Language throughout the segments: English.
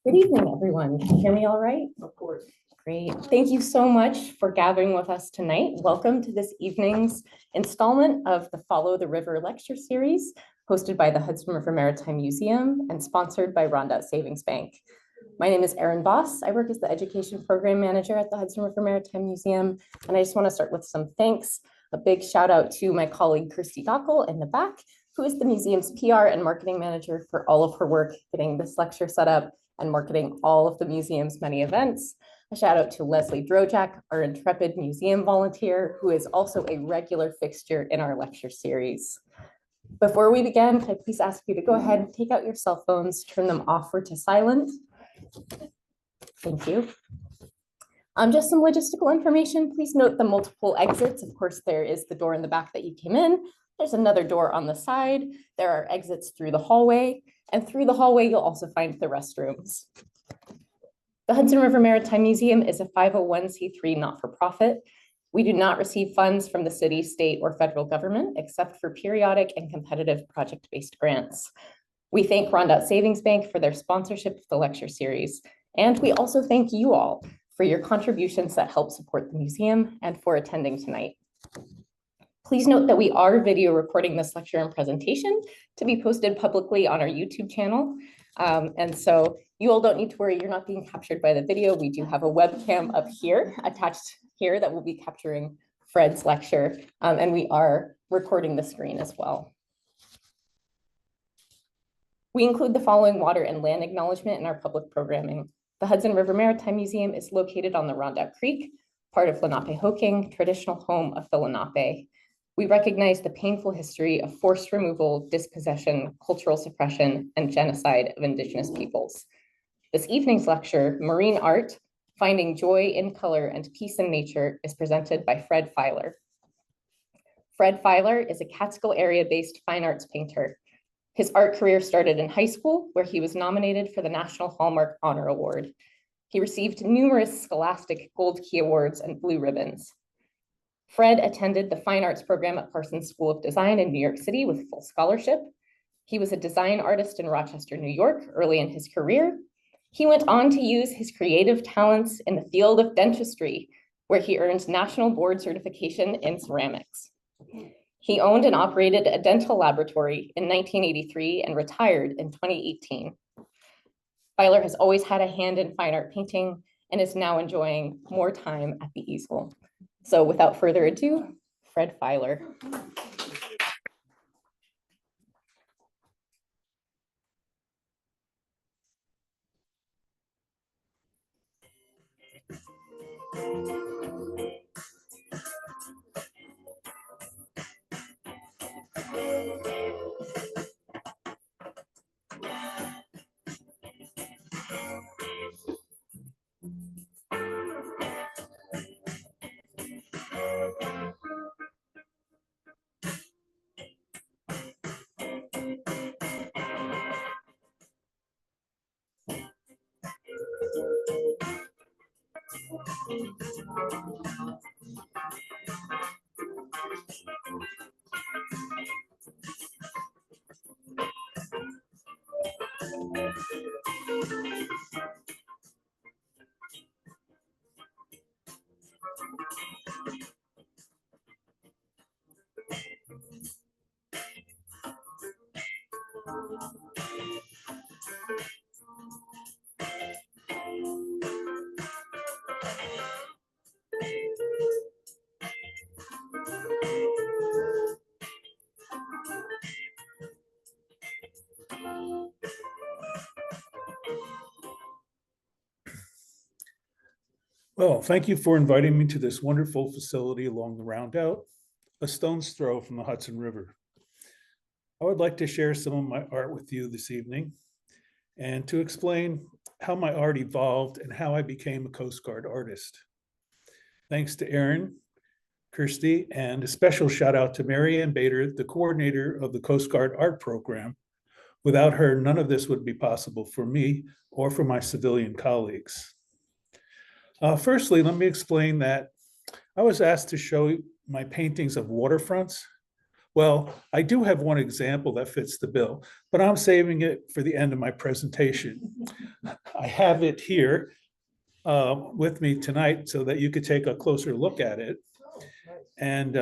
Good evening, everyone. Can you hear me all right? Of course. Great. Thank you so much for gathering with us tonight. Welcome to this evening's installment of the Follow the River lecture series, hosted by the Hudson River Maritime Museum and sponsored by Rondout Savings Bank. My name is Erin Boss. I work as the Education Program Manager at the Hudson River Maritime Museum, and I just want to start with some thanks. A big shout out to my colleague, Kirsty Gockel in the back, who is the museum's PR and marketing manager for all of her work getting this lecture set up and marketing all of the museum's many events. A shout out to Leslie Drojak, our intrepid museum volunteer, who is also a regular fixture in our lecture series. Before we begin, can I please ask you to go ahead and take out your cell phones, turn them off or to silent. Thank you. Just some logistical information. Please note the multiple exits. Of course, there is the door in the back that you came in. There's another door on the side. There are exits through the hallway. And through the hallway, you'll also find the restrooms. The Hudson River Maritime Museum is a 501c3 not-for-profit. We do not receive funds from the city, state, or federal government, except for periodic and competitive project-based grants. We thank Rondout Savings Bank for their sponsorship of the lecture series. And we also thank you all for your contributions that help support the museum and for attending tonight. Please note that we are video recording this lecture and presentation to be posted publicly on our YouTube channel. And so you all don't need to worry, you're not being captured by the video. We do have a webcam up here, attached here, that will be capturing Fred's lecture. And we are recording the screen as well. We include the following water and land acknowledgement in our public programming. The Hudson River Maritime Museum is located on the Rondout Creek, part of Lenape-Hoking, traditional home of the Lenape. We recognize the painful history of forced removal, dispossession, cultural suppression, and genocide of Indigenous peoples. This evening's lecture, Marine Art, Finding Joy in Color and Peace in Nature, is presented by Fred Feiler. Fred Feiler is a Catskill area-based fine arts painter. His art career started in high school, where he was nominated for the National Hallmark Honor Award. He received numerous Scholastic Gold Key Awards and Blue Ribbons. Fred attended the Fine Arts program at Parson School of Design in New York City with full scholarship. He was a design artist in Rochester, New York, early in his career. He went on to use his creative talents in the field of dentistry, where he earned national board certification in ceramics. He owned and operated a dental laboratory in 1983 and retired in 2018. Feiler has always had a hand in fine art painting and is now enjoying more time at the easel. So without further ado, Fred Feiler. Well, thank you for inviting me to this wonderful facility along the Rondout, a stone's throw from the Hudson River. I would like to share some of my art with you this evening and to explain how my art evolved and how I became a Coast Guard artist. Thanks to Erin, Kirsty, and a special shout out to Mary Ann Bader, the coordinator of the Coast Guard art program. Without her, none of this would be possible for me or for my civilian colleagues. Firstly, let me explain that I was asked to show my paintings of waterfronts. Well, I do have one example that fits the bill, but I'm saving it for the end of my presentation. I have it here with me tonight so that you could take a closer look at it. And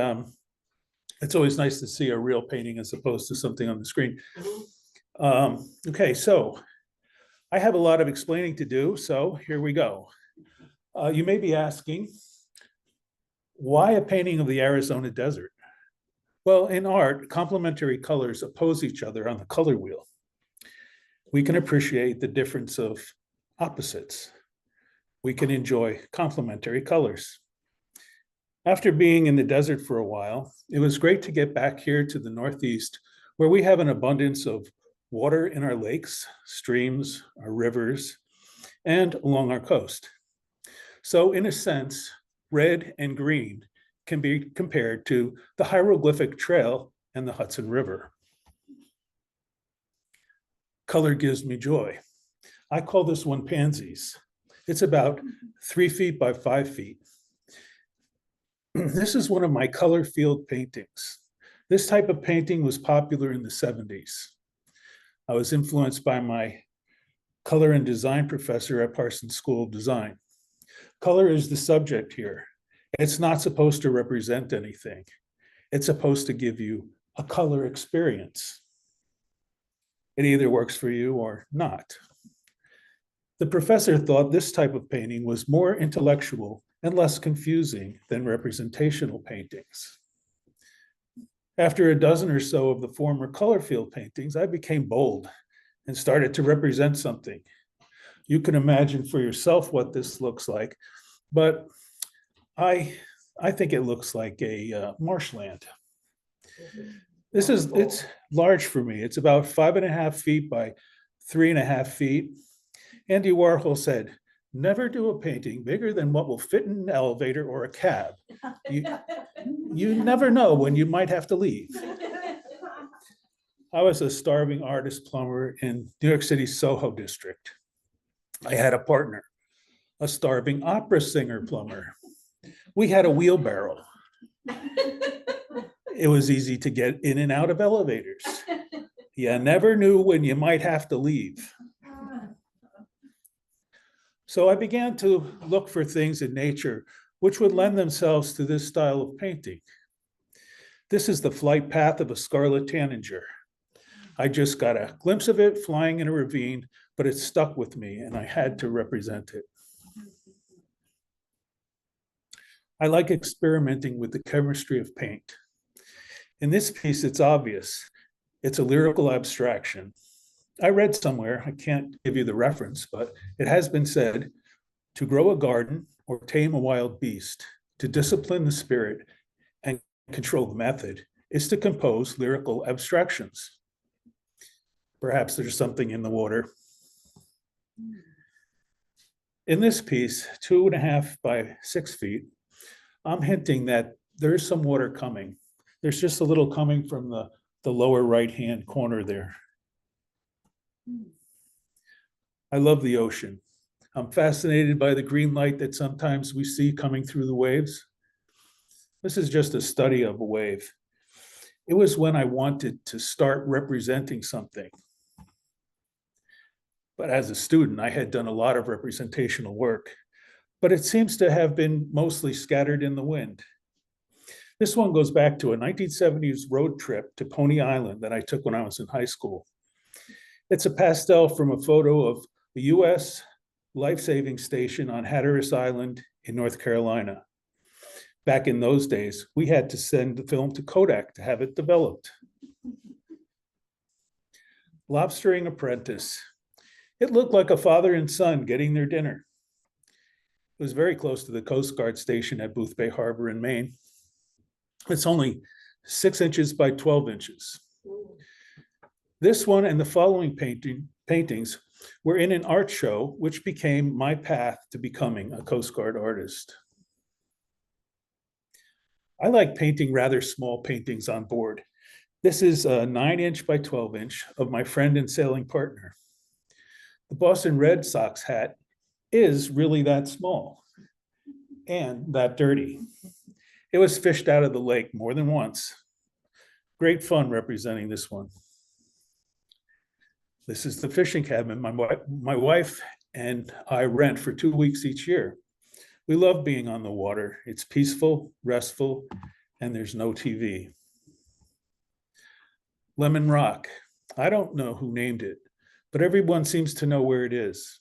it's always nice to see a real painting as opposed to something on the screen. Okay, so I have a lot of explaining to do, so here we go. You may be asking, why a painting of the Arizona desert? Well, in art, complementary colors oppose each other on the color wheel. We can appreciate the difference of opposites. We can enjoy complementary colors. After being in the desert for a while, it was great to get back here to the Northeast, where we have an abundance of water in our lakes, streams, our rivers, and along our coast. So in a sense, red and green can be compared to the hieroglyphic trail and the Hudson River. Color gives me joy. I call this one pansies. It's about 3 feet by 5 feet. This is one of my color field paintings. This type of painting was popular in the 70s. I was influenced by my color and design professor at Parson School of Design. Color is the subject here. It's not supposed to represent anything. It's supposed to give you a color experience. It either works for you or not. The professor thought this type of painting was more intellectual and less confusing than representational paintings. After a dozen or so of the former color field paintings, I became bold and started to represent something. You can imagine for yourself what this looks like, but I think it looks like a marshland. It's large for me. It's about 5.5 feet by 3.5 feet. Andy Warhol said, never do a painting bigger than what will fit in an elevator or a cab. You never know when you might have to leave. I was a starving artist plumber in New York City's Soho district. I had a partner, a starving opera singer plumber. We had a wheelbarrow. It was easy to get in and out of elevators. You never knew when you might have to leave. So I began to look for things in nature which would lend themselves to this style of painting. This is the flight path of a scarlet tanager. I just got a glimpse of it flying in a ravine, but it stuck with me and I had to represent it. I like experimenting with the chemistry of paint. In this piece, it's obvious. It's a lyrical abstraction. I read somewhere, I can't give you the reference, but it has been said, to grow a garden or tame a wild beast, to discipline the spirit and control the method, is to compose lyrical abstractions. Perhaps there's something in the water. In this piece, 2.5 by 6 feet, I'm hinting that there is some water coming. There's just a little coming from the lower right-hand corner there. I love the ocean. I'm fascinated by the green light that sometimes we see coming through the waves. This is just a study of a wave. It was when I wanted to start representing something. But as a student, I had done a lot of representational work, but it seems to have been mostly scattered in the wind. This one goes back to a 1970s road trip to Pony Island that I took when I was in high school. It's a pastel from a photo of the US life-saving station on Hatteras Island in North Carolina. Back in those days, we had to send the film to Kodak to have it developed. Lobstering apprentice. It looked like a father and son getting their dinner. It was very close to the Coast Guard station at Boothbay Harbor in Maine. It's only 6 inches by 12 inches. This one and the following paintings were in an art show, which became my path to becoming a Coast Guard artist. I like painting rather small paintings on board. This is a 9-inch by 12-inch of my friend and sailing partner. The Boston Red Sox hat is really that small and that dirty. It was fished out of the lake more than once. Great fun representing this one. This is the fishing cabin my wife and I rent for 2 weeks each year. We love being on the water. It's peaceful, restful, and there's no TV. Lemon Rock. I don't know who named it, but everyone seems to know where it is.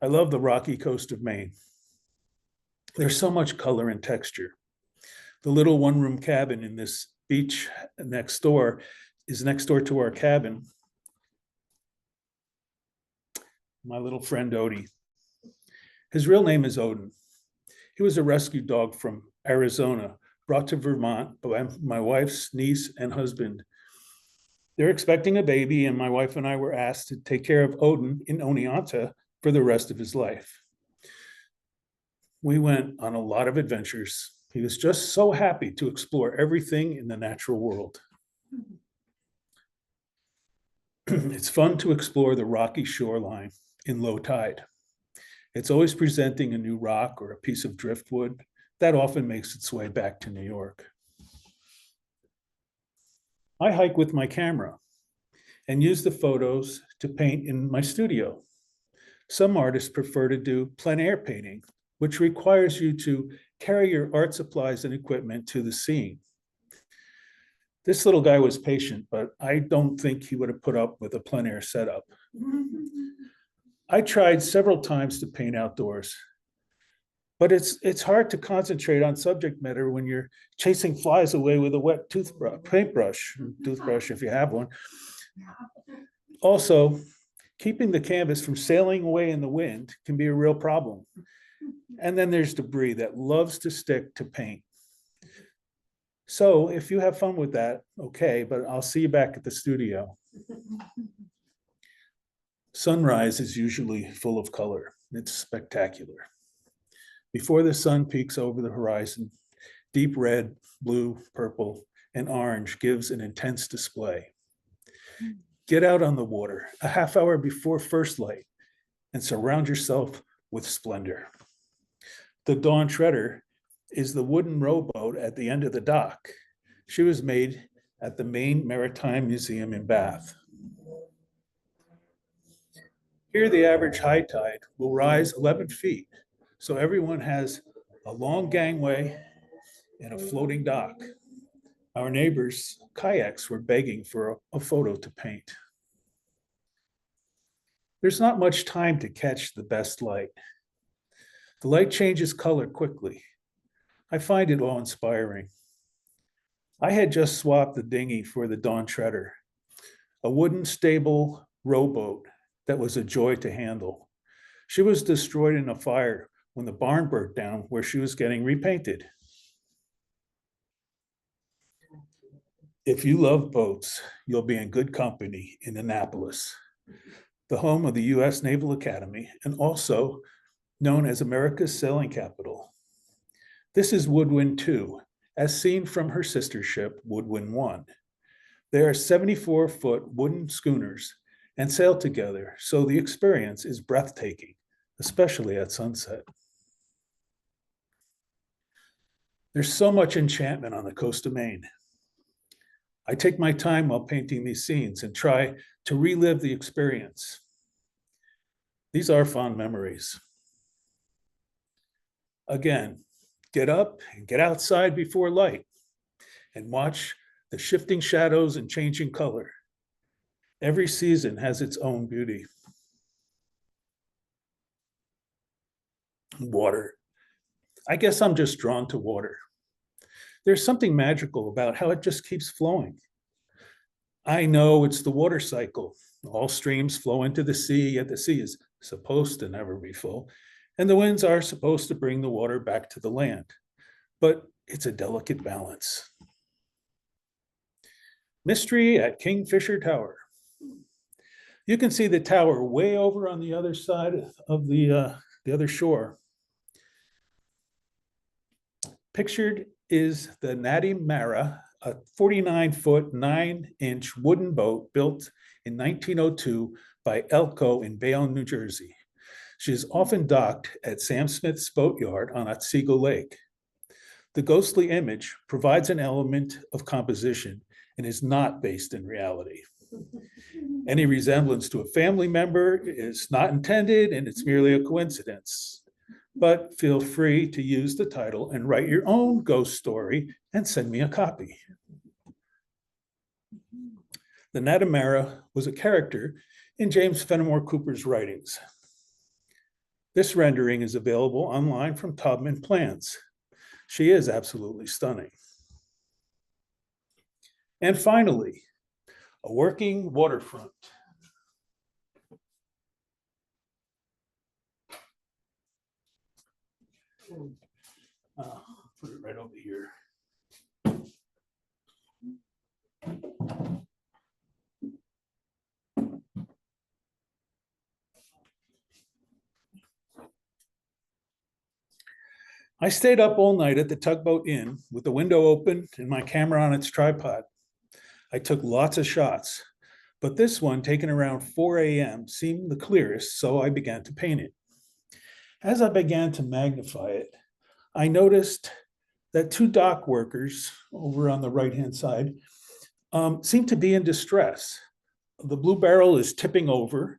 I love the rocky coast of Maine. There's so much color and texture. The little one-room cabin in this beach next door is next door to our cabin. My little friend Odie. His real name is Odin. He was a rescue dog from Arizona, brought to Vermont by my wife's niece and husband. They're expecting a baby, and my wife and I were asked to take care of Odin in Oneonta for the rest of his life. We went on a lot of adventures. He was just so happy to explore everything in the natural world. It's fun to explore the rocky shoreline in low tide. It's always presenting a new rock or a piece of driftwood that often makes its way back to New York. I hike with my camera and use the photos to paint in my studio. Some artists prefer to do plein air painting, which requires you to carry your art supplies and equipment to the scene. This little guy was patient, but I don't think he would have put up with a plein air setup. I tried several times to paint outdoors, but it's hard to concentrate on subject matter when you're chasing flies away with a wet paintbrush if you have one. Also, keeping the canvas from sailing away in the wind can be a real problem. And then there's debris that loves to stick to paint. So if you have fun with that, okay, but I'll see you back at the studio. Sunrise is usually full of color. It's spectacular. Before the sun peaks over the horizon, deep red, blue, purple, and orange gives an intense display. Get out on the water a half hour before first light and surround yourself with splendor. The Dawn Treader is the wooden rowboat at the end of the dock. She was made at the Maine Maritime Museum in Bath. Here, the average high tide will rise 11 feet, so everyone has a long gangway and a floating dock. Our neighbors' kayaks were begging for a photo to paint. There's not much time to catch the best light. The light changes color quickly. I find it awe-inspiring. I had just swapped the dinghy for the Dawn Treader, a wooden stable rowboat that was a joy to handle. She was destroyed in a fire when the barn burnt down where she was getting repainted. If you love boats, you'll be in good company in Annapolis, the home of the U.S. Naval Academy and also known as America's sailing capital. This is Woodwind 2, as seen from her sister ship, Woodwind 1. They are 74-foot wooden schooners and sail together, so the experience is breathtaking, especially at sunset. There's so much enchantment on the coast of Maine. I take my time while painting these scenes and try to relive the experience. These are fond memories. Again, get up and get outside before light and watch the shifting shadows and changing color. Every season has its own beauty. Water. I guess I'm just drawn to water. There's something magical about how it just keeps flowing. I know it's the water cycle. All streams flow into the sea, yet the sea is supposed to never be full, and the winds are supposed to bring the water back to the land. But it's a delicate balance. Mystery at Kingfisher Tower. You can see the tower way over on the other side of the other shore. Pictured is the Natty Mara, a 49-foot, 9-inch wooden boat built in 1902 by Elko in Bayonne, New Jersey. She is often docked at Sam Smith's boatyard on Otsego Lake. The ghostly image provides an element of composition and is not based in reality. Any resemblance to a family member is not intended and it's merely a coincidence. But feel free to use the title and write your own ghost story and send me a copy. The Natamara was a character in James Fenimore Cooper's writings. This rendering is available online from Taubman Plans. She is absolutely stunning. And finally, a working waterfront. Put it right over here. I stayed up all night at the Tugboat Inn with the window open and my camera on its tripod. I took lots of shots, but this one taken around 4 a.m. seemed the clearest, so I began to paint it. As I began to magnify it, I noticed that two dock workers over on the right-hand side seem to be in distress. The blue barrel is tipping over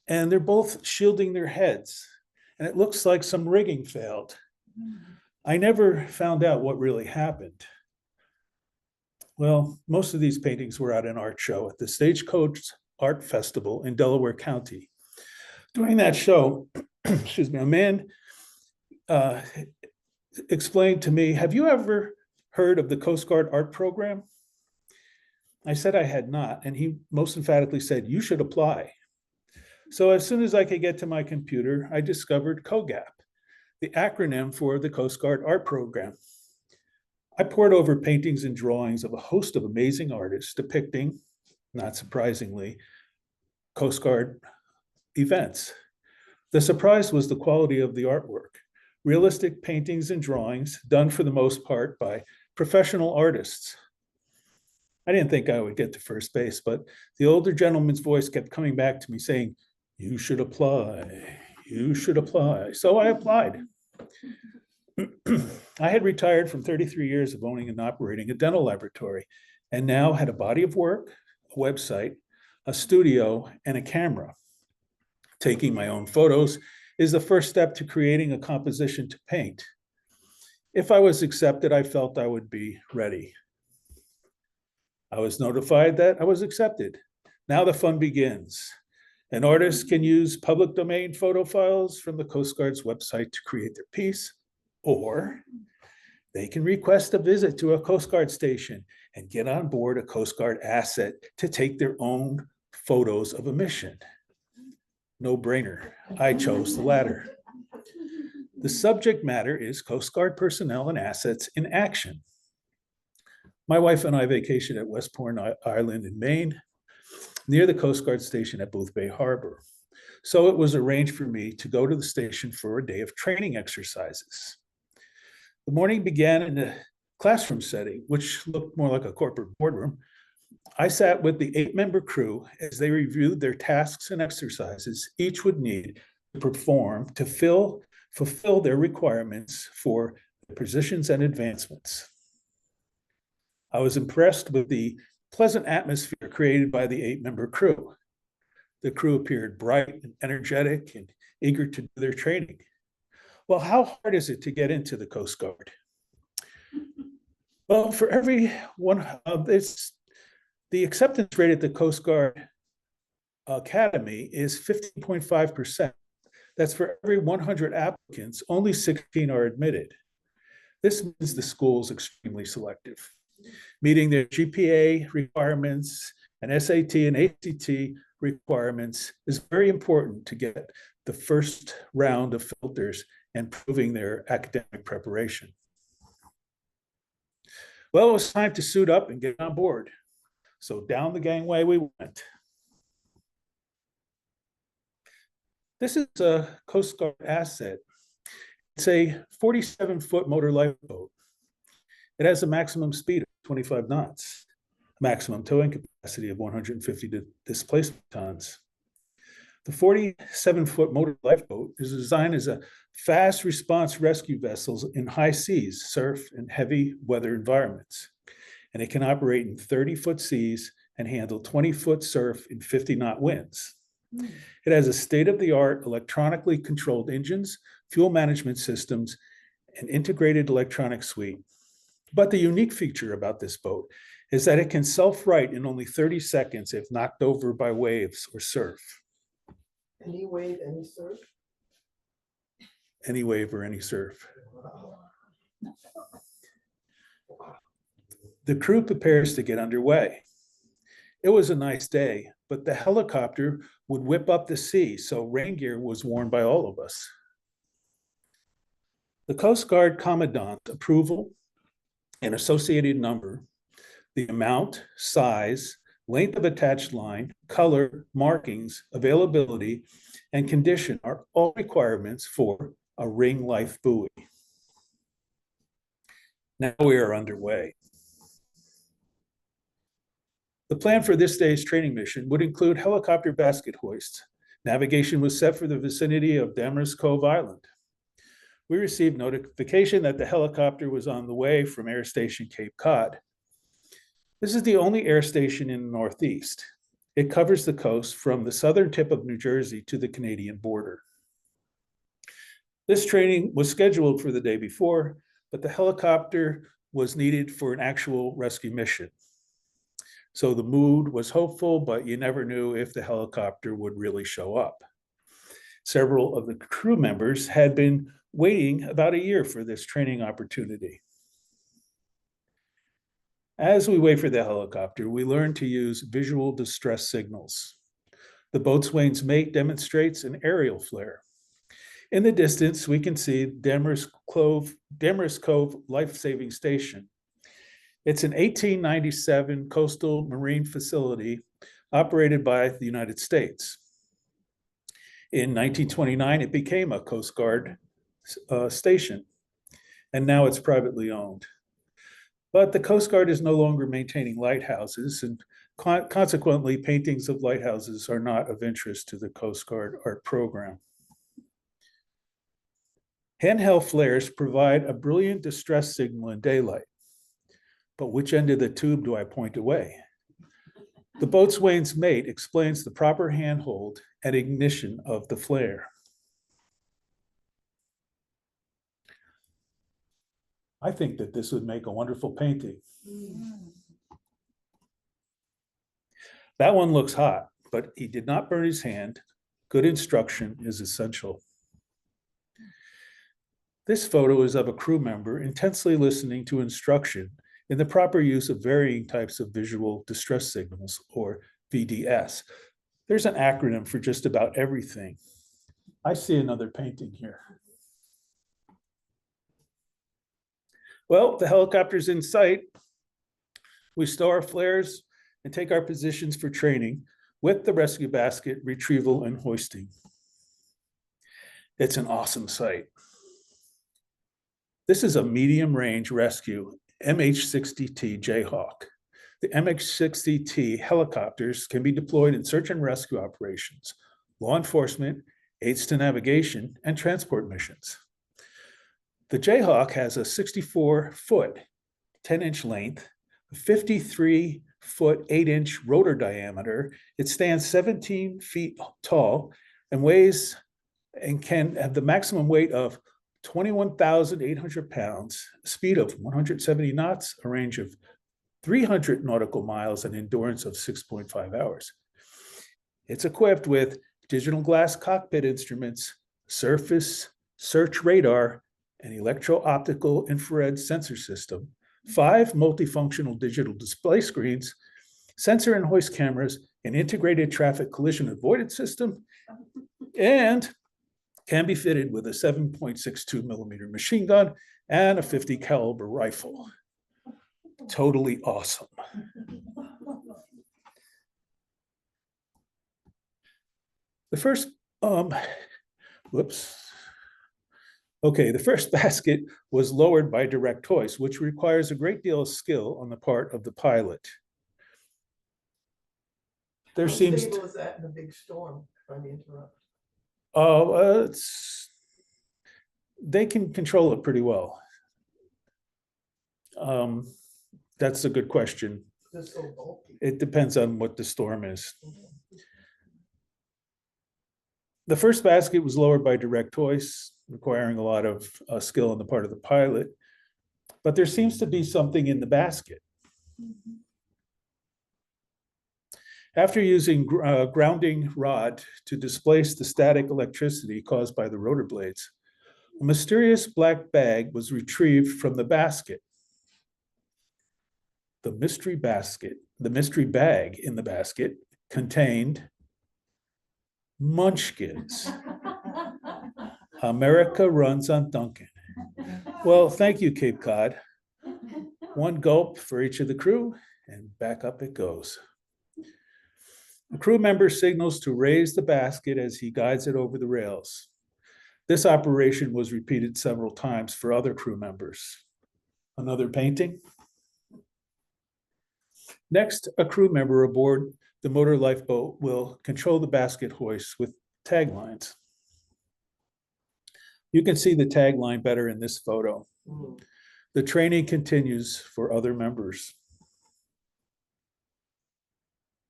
and they're both shielding their heads. And it looks like some rigging failed. I never found out what really happened. Well, most of these paintings were at an art show at the Stagecoach Art Festival in Delaware County. During that show, excuse me, a man explained to me, "Have you ever heard of the Coast Guard art program?" I said I had not, and he most emphatically said, "You should apply." So as soon as I could get to my computer, I discovered COGAP, the acronym for the Coast Guard art program. I poured over paintings and drawings of a host of amazing artists depicting, not surprisingly, Coast Guard events. The surprise was the quality of the artwork. Realistic paintings and drawings done for the most part by professional artists. I didn't think I would get to first base, but the older gentleman's voice kept coming back to me saying, "You should apply, you should apply." So I applied. I had retired from 33 years of owning and operating a dental laboratory and now had a body of work, a website, a studio, and a camera. Taking my own photos is the first step to creating a composition to paint. If I was accepted, I felt I would be ready. I was notified that I was accepted. Now the fun begins. An artist can use public domain photo files from the Coast Guard's website to create their piece, or they can request a visit to a Coast Guard station and get on board a Coast Guard asset to take their own photos of a mission. No brainer. I chose the latter. The subject matter is Coast Guard personnel and assets in action. My wife and I vacationed at Westport Island in Maine, near the Coast Guard station at Boothbay Harbor. So it was arranged for me to go to the station for a day of training exercises. The morning began in a classroom setting, which looked more like a corporate boardroom. I sat with the 8-member crew as they reviewed their tasks and exercises each would need to perform to fulfill their requirements for positions and advancements. I was impressed with the pleasant atmosphere created by the 8-member crew. The crew appeared bright and energetic and eager to do their training. Well, how hard is it to get into the Coast Guard? Well, for every one, the acceptance rate at the Coast Guard Academy is 15.5%. That's for every 100 applicants, only 16 are admitted. This means the school is extremely selective. Meeting their GPA requirements and SAT and ACT requirements is very important to get the first round of filters and proving their academic preparation. Well, it was time to suit up and get on board. So down the gangway we went. This is a Coast Guard asset. It's a 47-foot motor lifeboat. It has a maximum speed of 25 knots, maximum towing capacity of 150 displacement tons. The 47-foot motor lifeboat is designed as a fast response rescue vessel in high seas, surf, and heavy weather environments. And it can operate in 30-foot seas and handle 20-foot surf in 50-knot winds. It has a state-of-the-art electronically controlled engines, fuel management systems, and integrated electronic suite. But the unique feature about this boat is that it can self-right in only 30 seconds if knocked over by waves or surf. Any wave, any surf? Any wave or any surf. Wow. The crew prepares to get underway. It was a nice day, but the helicopter would whip up the sea, so rain gear was worn by all of us. The Coast Guard Commandant approval and associated number, the amount, size, length of attached line, color, markings, availability, and condition are all requirements for a ring life buoy. Now we are underway. The plan for this day's training mission would include helicopter basket hoists. Navigation was set for the vicinity of Dammer's Cove Island. We received notification that the helicopter was on the way from Air Station Cape Cod. This is the only air station in the Northeast. It covers the coast from the southern tip of New Jersey to the Canadian border. This training was scheduled for the day before, but the helicopter was needed for an actual rescue mission. So the mood was hopeful, but you never knew if the helicopter would really show up. Several of the crew members had been waiting about a year for this training opportunity. As we wait for the helicopter, we learn to use visual distress signals. The boatswain's mate demonstrates an aerial flare. In the distance, we can see Dammer's Cove Life-Saving Station. It's an 1897 coastal marine facility operated by the United States. In 1929, it became a Coast Guard station, and now it's privately owned. But the Coast Guard is no longer maintaining lighthouses, and consequently, paintings of lighthouses are not of interest to the Coast Guard art program. Handheld flares provide a brilliant distress signal in daylight. But which end of the tube do I point away? The boatswain's mate explains the proper handhold and ignition of the flare. I think that this would make a wonderful painting. That one looks hot, but he did not burn his hand. Good instruction is essential. This photo is of a crew member intensely listening to instruction in the proper use of varying types of visual distress signals, or VDS. There's an acronym for just about everything. I see another painting here. Well, the helicopter's in sight. We stow our flares and take our positions for training with the rescue basket, retrieval, and hoisting. It's an awesome sight. This is a medium-range rescue MH-60T Jayhawk. The MH-60T helicopters can be deployed in search and rescue operations, law enforcement, aids to navigation, and transport missions. The Jayhawk has a 64-foot, 10-inch length, a 53-foot, 8-inch rotor diameter. It stands 17 feet tall and weighs and can have the maximum weight of 21,800 pounds, a speed of 170 knots, a range of 300 nautical miles, and endurance of 6.5 hours. It's equipped with digital glass cockpit instruments, surface search radar, an electro-optical infrared sensor system, 5 multifunctional digital display screens, sensor and hoist cameras, an integrated traffic collision avoidance system, and can be fitted with a 7.62 millimeter machine gun and a 50 caliber rifle. Totally awesome. The first, the first basket was lowered by direct hoist, which requires a great deal of skill on the part of the pilot. How stable is that in a big storm, if I may interrupt? They can control it pretty well. That's a good question. Just so bulky. It depends on what the storm is. The first basket was lowered by direct hoist, requiring a lot of skill on the part of the pilot, but there seems to be something in the basket. After using a grounding rod to displace the static electricity caused by the rotor blades, a mysterious black bag was retrieved from the basket. The mystery bag in the basket contained munchkins. America runs on Duncan. Well, thank you, Cape Cod. One gulp for each of the crew, and back up it goes. The crew member signals to raise the basket as he guides it over the rails. This operation was repeated several times for other crew members. Another painting. Next, a crew member aboard the motor lifeboat will control the basket hoist with taglines. You can see the tagline better in this photo. The training continues for other members.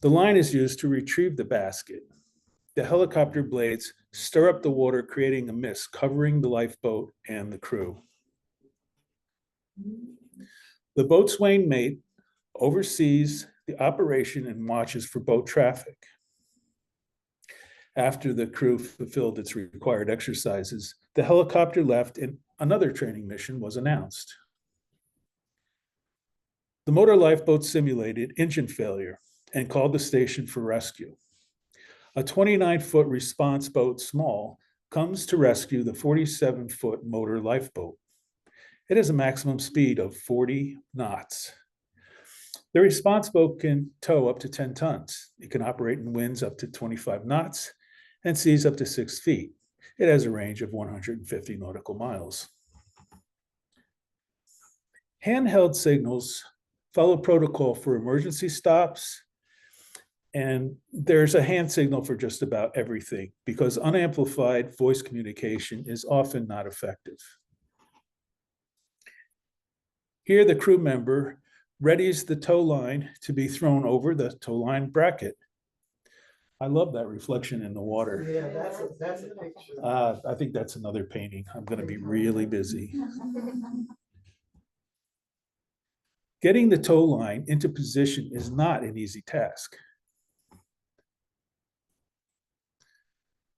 The line is used to retrieve the basket. The helicopter blades stir up the water, creating a mist covering the lifeboat and the crew. The boatswain mate oversees the operation and watches for boat traffic. After the crew fulfilled its required exercises, the helicopter left and another training mission was announced. The motor lifeboat simulated engine failure and called the station for rescue. A 29-foot response boat, Small, comes to rescue the 47-foot motor lifeboat. It has a maximum speed of 40 knots. The response boat can tow up to 10 tons. It can operate in winds up to 25 knots and seas up to 6 feet. It has a range of 150 nautical miles. Handheld signals follow protocol for emergency stops, and there's a hand signal for just about everything because unamplified voice communication is often not effective. Here, the crew member readies the tow line to be thrown over the tow line bracket. I love that reflection in the water. Yeah, that's a picture. I think that's another painting. I'm going to be really busy. Getting the tow line into position is not an easy task.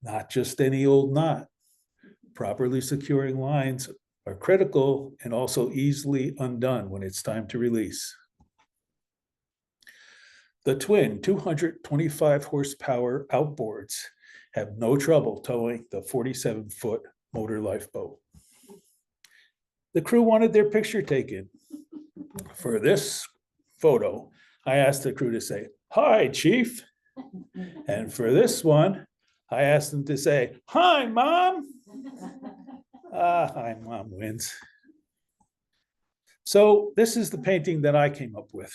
Not just any old knot. Properly securing lines are critical and also easily undone when it's time to release. The twin 225 horsepower outboards have no trouble towing the 47-foot motor lifeboat. The crew wanted their picture taken. For this photo, I asked the crew to say, "Hi, Chief." And for this one, I asked them to say, "Hi, Mom." Hi, Mom wins. So this is the painting that I came up with.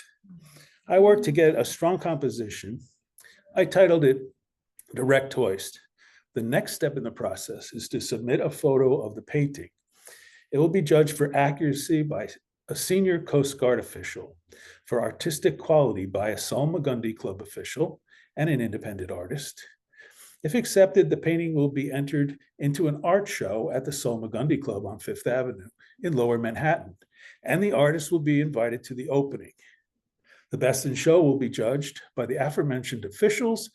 I worked to get a strong composition. I titled it Direct Hoist. The next step in the process is to submit a photo of the painting. It will be judged for accuracy by a senior Coast Guard official, for artistic quality by a Salmagundi Club official and an independent artist. If accepted, the painting will be entered into an art show at the Salmagundi Club on Fifth Avenue in Lower Manhattan, and the artist will be invited to the opening. The best in show will be judged by the aforementioned officials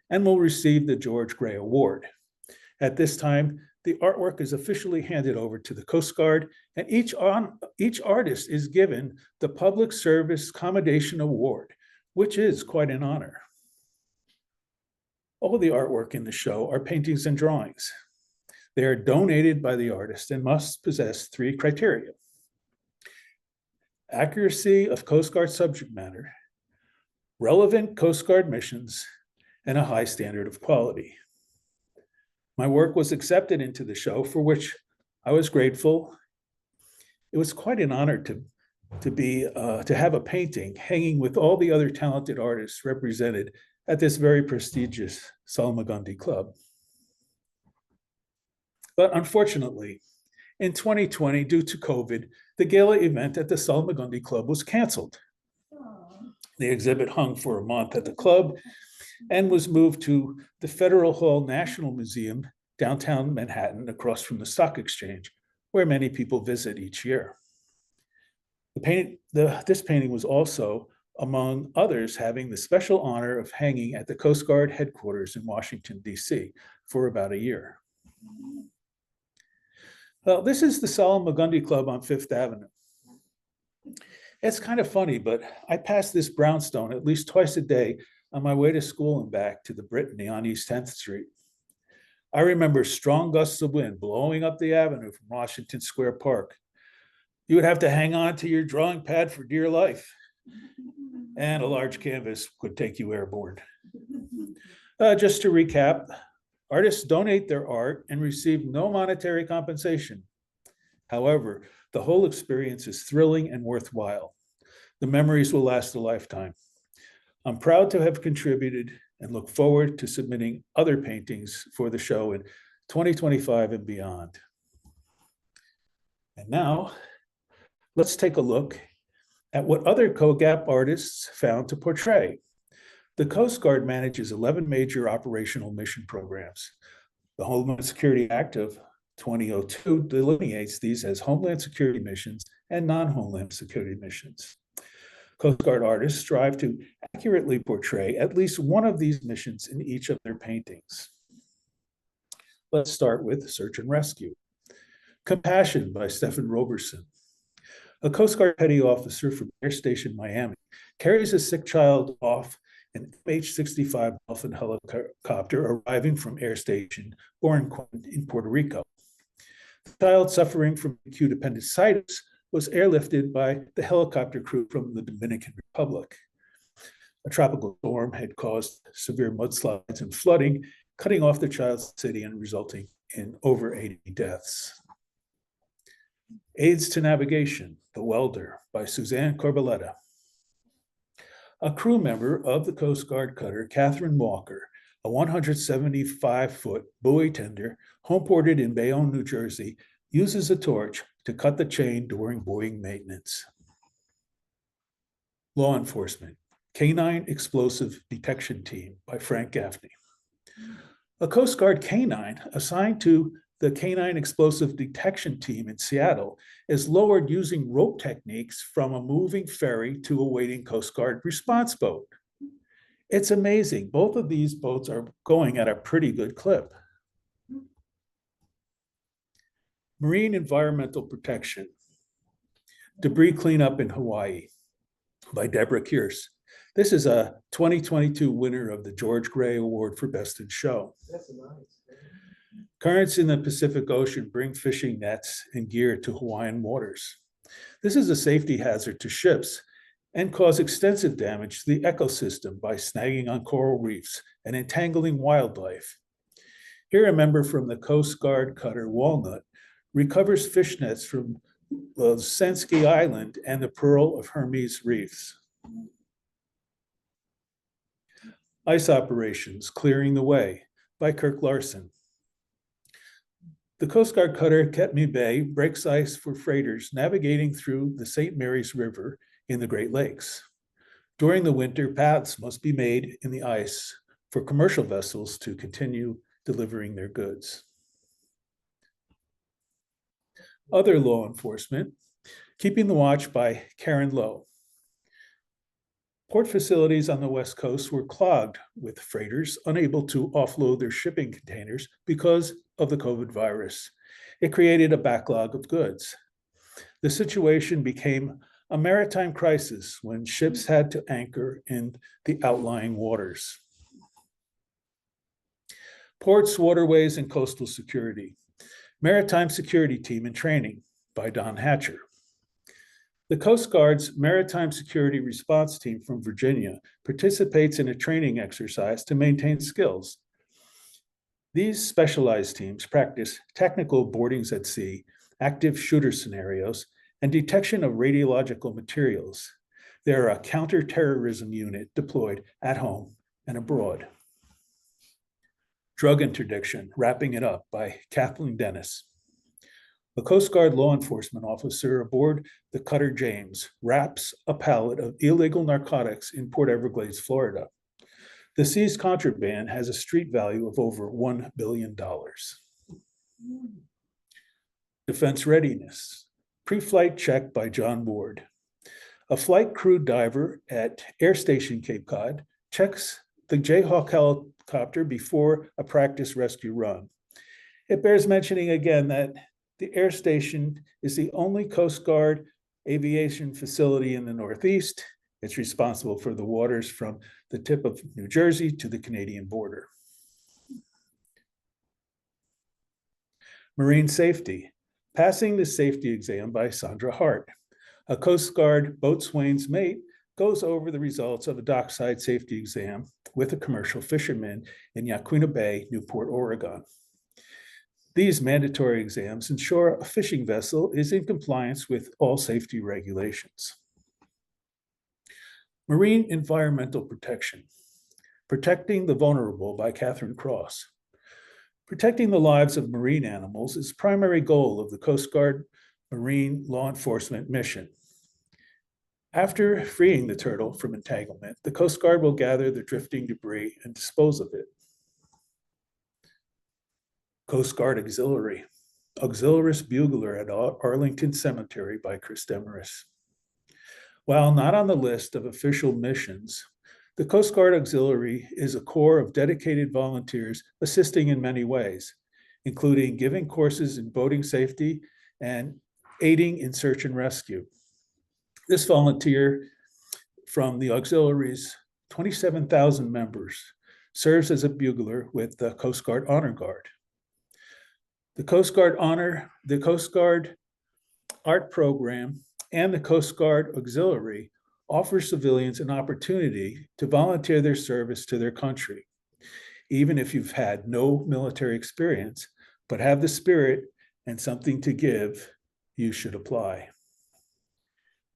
and will receive the George Gray Award. At this time, the artwork is officially handed over to the Coast Guard, and each artist is given the Public Service Commendation Award, which is quite an honor. All the artwork in the show are paintings and drawings. They are donated by the artist and must possess 3 criteria: accuracy of Coast Guard subject matter, relevant Coast Guard missions, and a high standard of quality. My work was accepted into the show, for which I was grateful. It was quite an honor to have a painting hanging with all the other talented artists represented at this very prestigious Salmagundi Club. But unfortunately, in 2020, due to COVID, the gala event at the Salmagundi Club was canceled. The exhibit hung for a month at the club and was moved to the Federal Hall National Museum, downtown Manhattan, across from the Stock Exchange, where many people visit each year. This painting was also, among others, having the special honor of hanging at the Coast Guard headquarters in Washington, D.C. for about a year. Well, this is the Solomon-Magundy Club on Fifth Avenue. It's kind of funny, but I pass this brownstone at least twice a day on my way to school and back to the Brittany on East 10th Street. I remember strong gusts of wind blowing up the avenue from Washington Square Park. You would have to hang on to your drawing pad for dear life, and a large canvas would take you airborne. Just to recap, artists donate their art and receive no monetary compensation. However, the whole experience is thrilling and worthwhile. The memories will last a lifetime. I'm proud to have contributed and look forward to submitting other paintings for the show in 2025 and beyond. And now, let's take a look at what other COGAP artists found to portray. The Coast Guard manages 11 major operational mission programs. The Homeland Security Act of 2002 delineates these as Homeland Security missions and non-Homeland Security missions. Coast Guard artists strive to accurately portray at least one of these missions in each of their paintings. Let's start with Search and Rescue. Compassion by Stephen Roberson. A Coast Guard petty officer from Air Station Miami carries a sick child off an MH-65 Dolphin helicopter arriving from Air Station Oranquin in Puerto Rico. The child suffering from acute appendicitis was airlifted by the helicopter crew from the Dominican Republic. A tropical storm had caused severe mudslides and flooding, cutting off the child's city and resulting in over 80 deaths. Aids to Navigation, The Welder by Suzanne Corbaletta. A crew member of the Coast Guard cutter Catherine Walker, a 175-foot buoy tender homeported in Bayonne, New Jersey, uses a torch to cut the chain during buoying maintenance. Law Enforcement, Canine Explosive Detection Team by Frank Gaffney. A Coast Guard canine assigned to the Canine Explosive Detection Team in Seattle is lowered using rope techniques from a moving ferry to a waiting Coast Guard response boat. It's amazing. Both of these boats are going at a pretty good clip. Marine Environmental Protection, Debris Cleanup in Hawaii by Deborah Kearse. This is a 2022 winner of the George Gray Award for Best in Show. That's nice. Currents in the Pacific Ocean bring fishing nets and gear to Hawaiian waters. This is a safety hazard to ships and cause extensive damage to the ecosystem by snagging on coral reefs and entangling wildlife. Here, a member from the Coast Guard cutter Walnut recovers fish nets from Sensky Island and the Pearl of Hermes reefs. Ice Operations, Clearing the Way by Kirk Larson. The Coast Guard cutter Ketme Bay breaks ice for freighters navigating through the St. Mary's River in the Great Lakes. During the winter, paths must be made in the ice for commercial vessels to continue delivering their goods. Other law enforcement, Keeping the Watch by Karen Lowe. Port facilities on the West Coast were clogged with freighters unable to offload their shipping containers because of the COVID virus. It created a backlog of goods. The situation became a maritime crisis when ships had to anchor in the outlying waters. Ports, Waterways, and Coastal Security, Maritime Security Team in Training by Don Hatcher. The Coast Guard's Maritime Security Response Team from Virginia participates in a training exercise to maintain skills. These specialized teams practice technical boardings at sea, active shooter scenarios, and detection of radiological materials. They are a counterterrorism unit deployed at home and abroad. Drug Interdiction, Wrapping It Up by Kathleen Dennis. A Coast Guard law enforcement officer aboard the cutter James wraps a pallet of illegal narcotics in Port Everglades, Florida. The seized contraband has a street value of over $1 billion. Defense readiness. Pre-flight check by John Ward. A flight crew diver at Air Station Cape Cod checks the Jayhawk helicopter before a practice rescue run. It bears mentioning again that the air station is the only Coast Guard aviation facility in the Northeast. It's responsible for the waters from the tip of New Jersey to the Canadian border. Marine safety. Passing the safety exam by Sandra Hart. A Coast Guard boatswain's mate goes over the results of a dockside safety exam with a commercial fisherman in Yaquina Bay, Newport, Oregon. These mandatory exams ensure a fishing vessel is in compliance with all safety regulations. Marine environmental protection. Protecting the vulnerable by Catherine Cross. Protecting the lives of marine animals is the primary goal of the Coast Guard Marine Law Enforcement mission. After freeing the turtle from entanglement, the Coast Guard will gather the drifting debris and dispose of it. Coast Guard Auxiliary. Auxiliaris Bugler at Arlington Cemetery by Chris Demarest. While not on the list of official missions, the Coast Guard Auxiliary is a corps of dedicated volunteers assisting in many ways, including giving courses in boating safety and aiding in search and rescue. This volunteer from the Auxiliary's 27,000 members serves as a bugler with the Coast Guard Honor Guard. The Coast Guard Art Program and the Coast Guard Auxiliary offer civilians an opportunity to volunteer their service to their country. Even if you've had no military experience, but have the spirit and something to give, you should apply.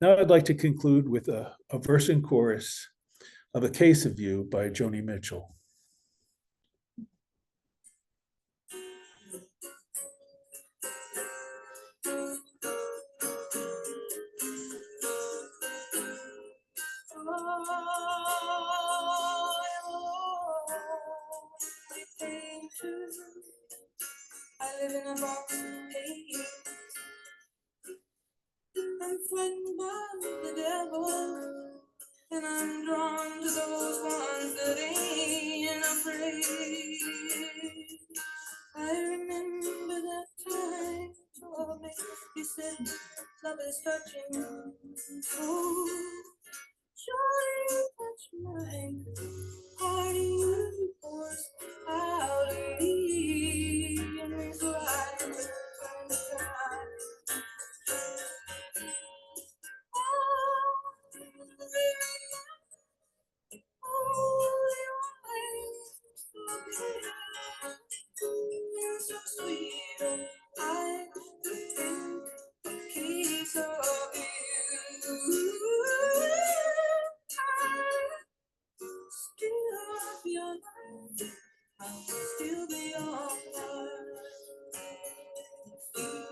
Now I'd like to conclude with a verse and chorus of A Case of You by Joni Mitchell. I live in a box of hate. I'm frightened by the devil, and I'm drawn to those ones that ain't afraid. I remember that time you told me, you said love is touching. Oh, joy touch mine. Are you forced out of me? And so I find the time. So sweet, I think a case of you. Still have your life, I'll still be on my feet.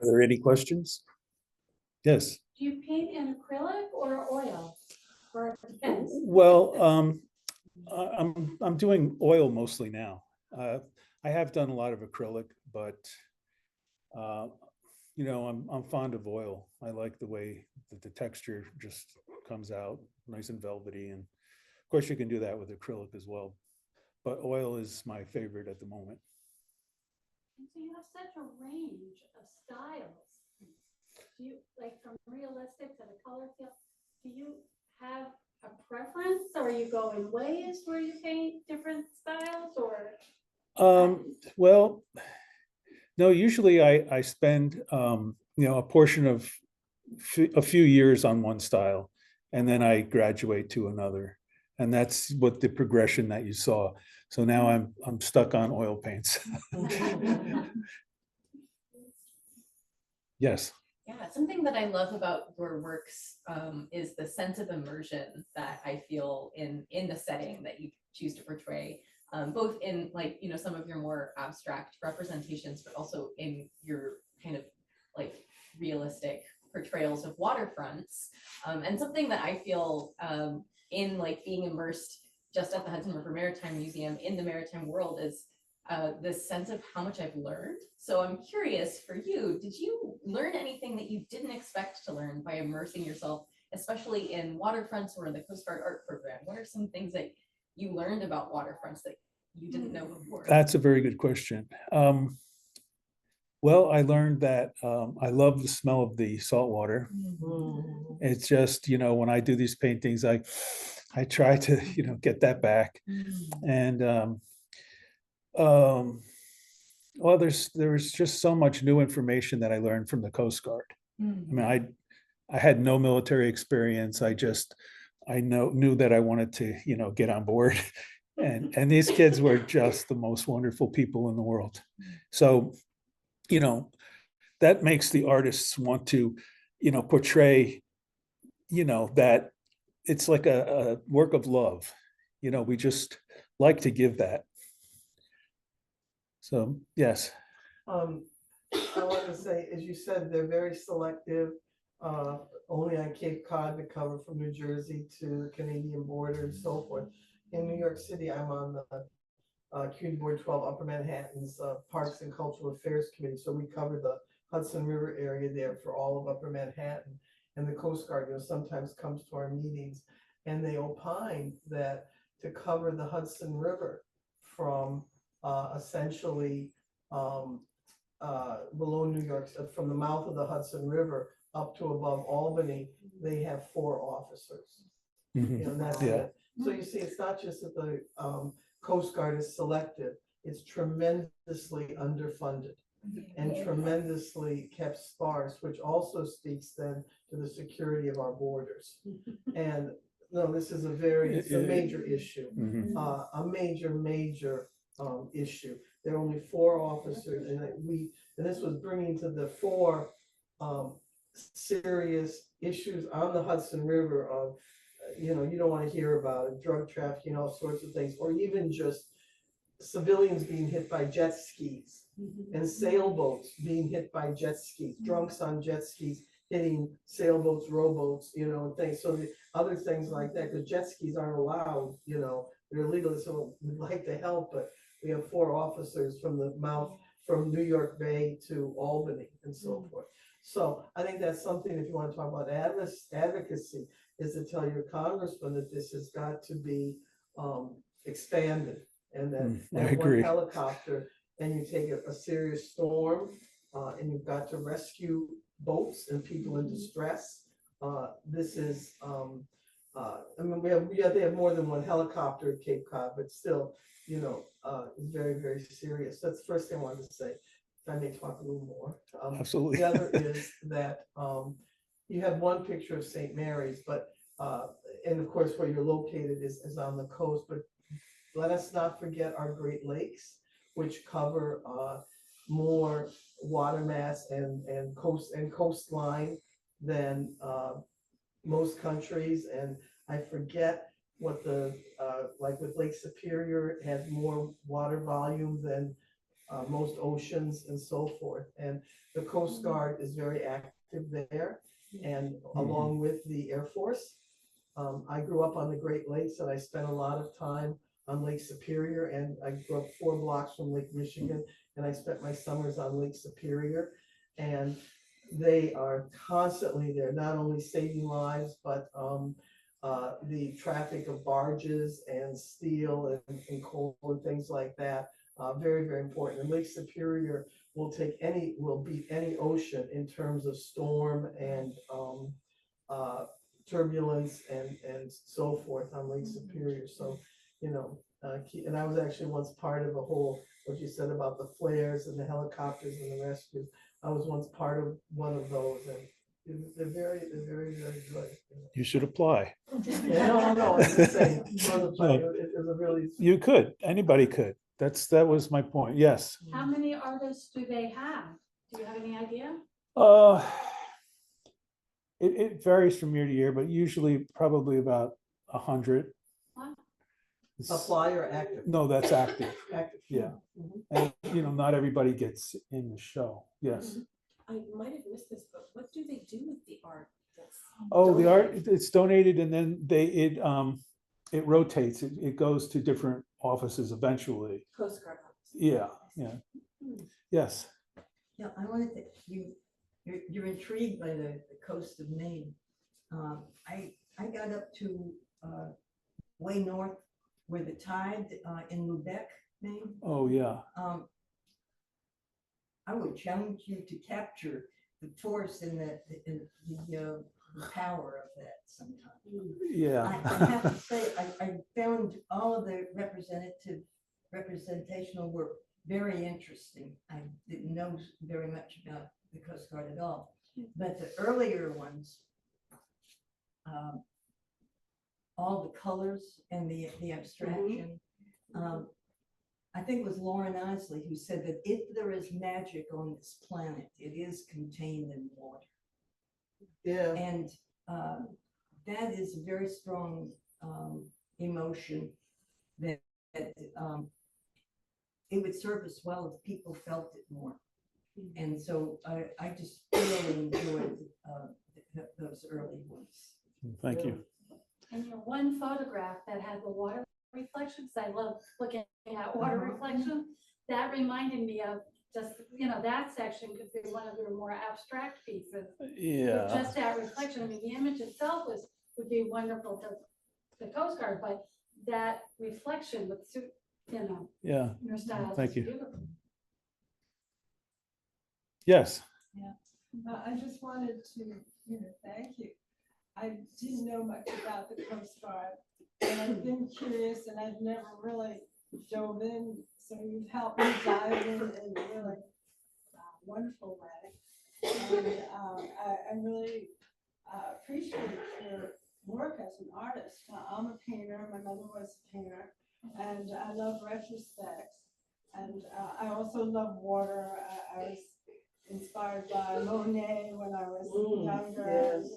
Are there any questions? Yes. Do you paint in acrylic or oil for defense? Well, I'm doing oil mostly now. I have done a lot of acrylic, but you know, I'm fond of oil. I like the way that the texture just comes out nice and velvety, and of course you can do that with acrylic as well. But oil is my favorite at the moment. And so you have such a range of styles. Do you, like from realistic to the color feel, do you have a preference, or you go in ways where you paint different styles, or? Well, no, usually I spend, you know, a portion of a few years on one style, and then I graduate to another. And that's what the progression that you saw. So now I'm stuck on oil paints. Yes. Yeah, something that I love about your works is the sense of immersion that I feel in the setting that you choose to portray, both in like, you know, some of your more abstract representations, but also in your kind of like realistic portrayals of waterfronts. And something that I feel in like being immersed just at the Hudson River Maritime Museum in the maritime world is this sense of how much I've learned. So I'm curious for you, did you learn anything that you didn't expect to learn by immersing yourself, especially in waterfronts or in the Coast Guard art program? What are some things that you learned about waterfronts that you didn't know before? That's a very good question. Well, I learned that I love the smell of the salt water. It's just, you know, when I do these paintings, I try to, you know, get that back. And well, there's just so much new information that I learned from the Coast Guard. I mean, I had no military experience. I knew that I wanted to, you know, get on board. And these kids were just the most wonderful people in the world. So, you know, that makes the artists want to, you know, portray, you know, that it's like a work of love. You know, we just like to give that. So, yes. I want to say, as you said, they're very selective, only on Cape Cod to cover from New Jersey to the Canadian border and so forth. In New York City, I'm on the Community Board 12 Upper Manhattan's Parks and Cultural Affairs Committee. So we cover the Hudson River area there for all of Upper Manhattan. And the Coast Guard, you know, sometimes comes to our meetings, and they opine that to cover the Hudson River from essentially below New York, from the mouth of the Hudson River up to above Albany, they have 4 officers. Mhm. You know, that's Yeah. it. So you see, it's not just that the Coast Guard is selective, it's tremendously underfunded and tremendously kept sparse, which also speaks then to the security of our borders. And no, this is it's a major issue, Mhm. a major issue. There are only 4 officers, and this was bringing to the fore serious issues on the Hudson River of, you know, you don't want to hear about it, drug trafficking, all sorts of things, or even just civilians being hit by jet skis and sailboats being hit by jet skis, drunks on jet skis hitting sailboats, rowboats, you know, and things. So the other things like that, because jet skis aren't allowed, you know, they're illegal. So we'd like to help, but we have 4 officers from the mouth, from New York Bay to Albany and so forth. So I think that's something, if you want to talk about advocacy, is to tell your congressman that this has got to be expanded, and that I one agree. helicopter, and you take a serious storm, and you've got to rescue boats and people in distress. This is, I mean, they have more than 1 helicopter at Cape Cod, but still, you know, very, very serious. That's the first thing I wanted to say. If I may talk a little more. Absolutely. The other is that you have one picture of St. Mary's, but and of course where you're located is on the coast, but let us not forget our Great Lakes, which cover more water mass and coastline than most countries. And I forget what the like with Lake Superior, it has more water volume than most oceans and so forth. And the Coast Guard is very active there, and along with the Air Force. I grew up on the Great Lakes, and I spent a lot of time on Lake Superior, and I grew up 4 blocks from Lake Michigan, and I spent my summers on Lake Superior. And they are constantly there, not only saving lives, but the traffic of barges and steel and coal and things like that. Very, very important. And Lake Superior will beat any ocean in terms of storm and turbulence and so forth on Lake Superior. So, you know, and I was actually once part of a whole, what you said about the flares and the helicopters and the rescue. I was once part of one of those, and They're very, very good. You should apply. Yeah, no, I'm just saying, it was a really. You could, anybody could. That was my point. Yes. How many artists do they have? Do you have any idea? Uh, it varies from year to year, but usually probably about 100. Wow. Apply or active? No, that's active. Active. Yeah. Mhm. And, not everybody gets in the show. Yes. I might have missed this, but what do they do with the art? Oh, the art, it's donated and then it rotates. It goes to different offices eventually. Coast Guard office. Yeah, yes. Yeah, I wanted to, you're intrigued by the coast of Maine. I got up to way north where the tide in Lubec, Maine. Oh, yeah. I would challenge you to capture the force and the power of that sometime. Yeah. I have to say, I found all of the representational work very interesting. I didn't know very much about the Coast Guard at all, but the earlier ones, all the colors and the abstraction. I think it was Lauren Isley who said that if there is magic on this planet, it is contained in water. Yeah. And that is a very strong emotion that it would serve us well if people felt it more. And so I just really enjoyed those early ones. Thank you. And your one photograph that had the water reflections, I love looking at water reflection. That reminded me of just, that section could be one of your more abstract pieces. Yeah. Just that reflection. I mean, the image itself would be wonderful for the Coast Guard, but that reflection would suit, Yeah. your style. Thank you. Beautiful. Yes. I just wanted to, thank you. I didn't know much about the Coast Guard, and I've been curious, and I've never really dove in. So you've helped me dive in a really wonderful way. And I really appreciate your work as an artist. I'm a painter. My mother was a painter, and I love retrospects. And I also love water. I was inspired by Monet when I was younger. Yes.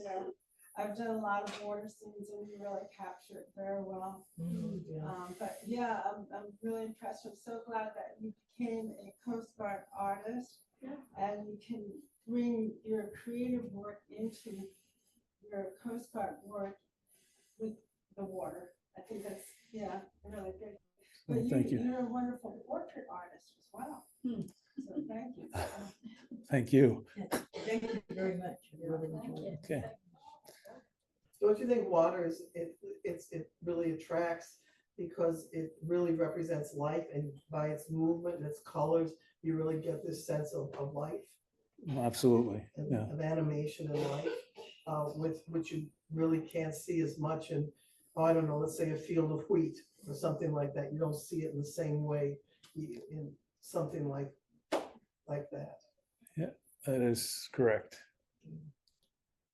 I've done a lot of water scenes, and you really capture it very well. Yeah. But yeah, I'm really impressed. I'm so glad that you became a Coast Guard artist, and you can bring your creative work into your Coast Guard work with the water. I think that's really good. But Thank you. You're a wonderful portrait artist as well. So thank you. Thank you. Thank you very much. I really enjoyed it. Okay. Don't you think water it really attracts because it really represents life, and by its movement and its colors, you really get this sense of life Absolutely. and Yeah. of animation and life, with which you really can't see as much in, I don't know, let's say a field of wheat or something like that. You don't see it in the same way in something like that. That is correct.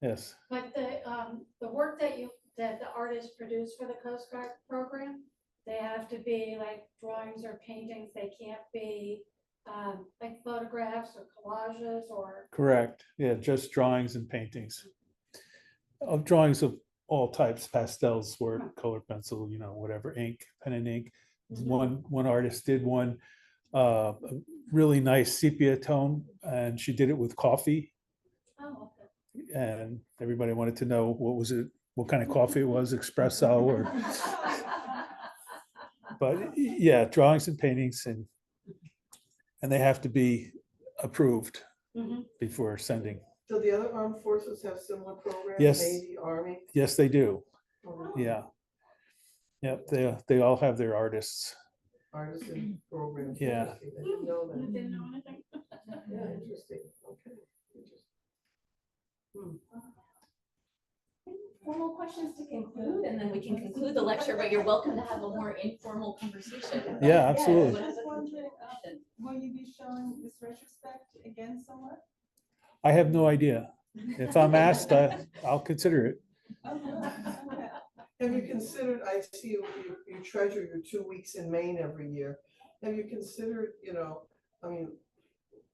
Yes. But the work that the artists produce for the Coast Guard program, they have to be like drawings or paintings. They can't be like photographs or collages or. Correct. Yeah, just drawings and paintings. Of drawings of all types, pastels, word, color pencil, whatever, ink, pen and ink. One artist did one a really nice sepia tone, and she did it with coffee. Oh, okay. And everybody wanted to know what kind of coffee it was, espresso or. But yeah, drawings and paintings, and they have to be approved before sending. Do the other armed forces have similar programs? Yes. Navy, Army? Yes, they do. Or Yeah. Yeah, they all have their artists. artisan programs? Yeah. Interesting. I didn't know You that. didn't know anything? Yeah, interesting. Okay. Interesting. Formal questions to conclude, and then we can conclude the lecture, but you're welcome to have a more informal conversation. Yeah, absolutely. I was just wondering, will you be showing this retrospect again somewhere? I have no idea. If I'm asked, I'll consider it. Okay. Have you considered, I see you treasure your 2 weeks in Maine every year. Have you considered, I mean,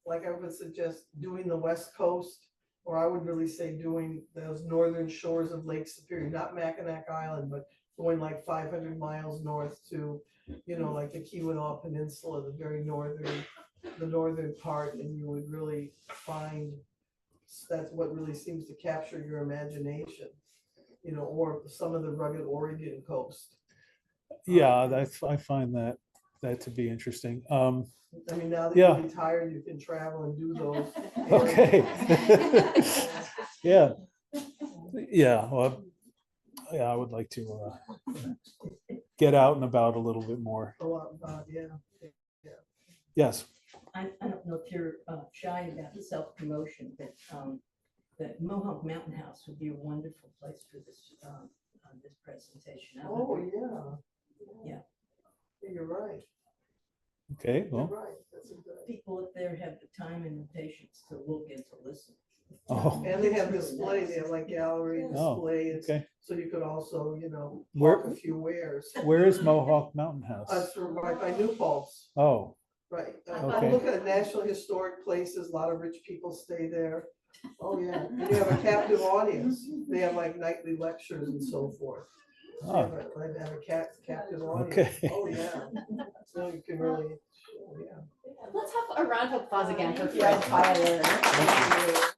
like I would suggest doing the West Coast, or I would really say doing those northern shores of Lake Superior, not Mackinac Island, but going like 500 miles north to, like the Keweenaw Peninsula, the very northern part, and you would really find that's what really seems to capture your imagination, or some of the rugged Oregon coast. Yeah, I find that to be interesting. I mean, now that Yeah. you're retired, you can travel and do those. Okay. Yeah. Yeah, well, yeah, I would like to get out and about a little bit more. A lot about, yeah. Yes. I don't know if you're shy about self-promotion, but the Mohawk Mountain House would be a wonderful place for this this presentation. Oh, yeah. Yeah. You're right. Okay, You're well, right. That's a good. People up there have the time and the patience to look and to listen. oh, And they have display, they have like gallery Oh, displays, okay. so you could also, Where- hawk a few wares. Where is Mohawk Mountain House? Right by New Paltz, Oh, right. Okay. Look at National Historic Places, a lot of rich people stay there. Oh, yeah, and you have a captive audience, they have like nightly lectures and so forth. So you have a captive audience. Okay. Oh, yeah, so you can really, oh, yeah. Let's have a round of applause again for Yeah. Fred Feiler.